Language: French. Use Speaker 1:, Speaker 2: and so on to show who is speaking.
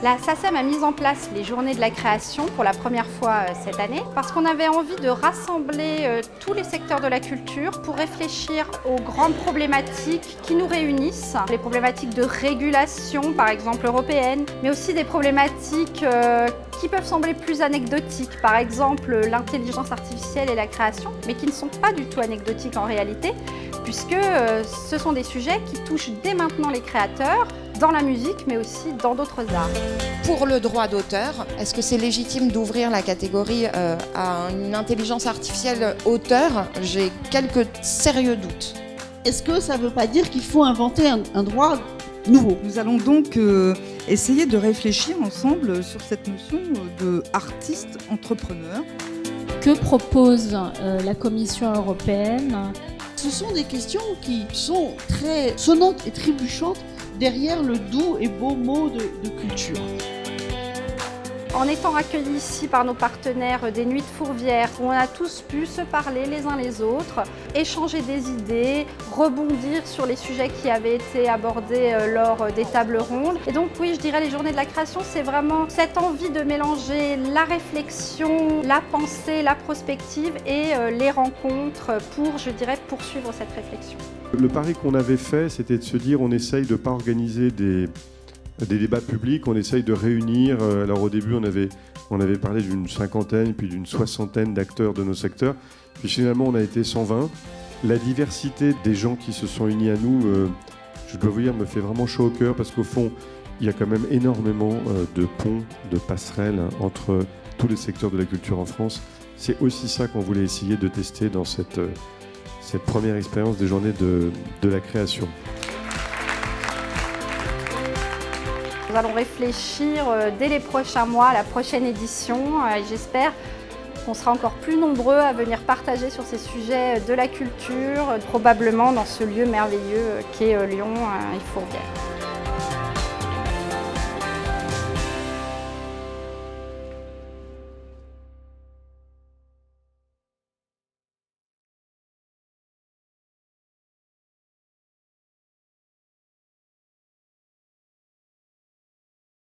Speaker 1: La SACEM a mis en place les journées de la création pour la première fois cette année parce qu'on avait envie de rassembler tous les secteurs de la culture pour réfléchir aux grandes problématiques qui nous réunissent. Les problématiques de régulation, par exemple européenne, mais aussi des problématiques qui peuvent sembler plus anecdotiques, par exemple l'intelligence artificielle et la création, mais qui ne sont pas du tout anecdotiques en réalité, puisque ce sont des sujets qui touchent dès maintenant les créateurs, dans la musique, mais aussi dans d'autres arts.
Speaker 2: Pour le droit d'auteur, est-ce que c'est légitime d'ouvrir la catégorie à une intelligence artificielle auteur? J'ai quelques sérieux doutes.
Speaker 3: Est-ce que ça ne veut pas dire qu'il faut inventer un droit nouveau?
Speaker 4: Nous allons donc essayer de réfléchir ensemble sur cette notion d'artiste-entrepreneur.
Speaker 5: Que propose la Commission européenne?
Speaker 3: Ce sont des questions qui sont très sonnantes et trébuchantes derrière le doux et beau mot de culture.
Speaker 1: En étant accueillis ici par nos partenaires des Nuits de Fourvière, où on a tous pu se parler les uns les autres, échanger des idées, rebondir sur les sujets qui avaient été abordés lors des tables rondes. Et donc oui, je dirais les journées de la création, c'est vraiment cette envie de mélanger la réflexion, la pensée, la prospective et les rencontres pour, je dirais, poursuivre cette réflexion.
Speaker 6: Le pari qu'on avait fait, c'était de se dire on essaye de ne pas organiser des débats publics, on essaye de réunir. Alors au début, on avait parlé d'une cinquantaine, puis d'une soixantaine d'acteurs de nos secteurs. Puis finalement, on a été 120. La diversité des gens qui se sont unis à nous, je dois vous dire, me fait vraiment chaud au cœur parce qu'au fond, il y a quand même énormément de ponts, de passerelles entre tous les secteurs de la culture en France. C'est aussi ça qu'on voulait essayer de tester dans cette première expérience des journées de la création.
Speaker 1: Nous allons réfléchir dès les prochains mois à la prochaine édition et j'espère qu'on sera encore plus nombreux à venir partager sur ces sujets de la culture, probablement dans ce lieu merveilleux qu'est Lyon et Fourvière.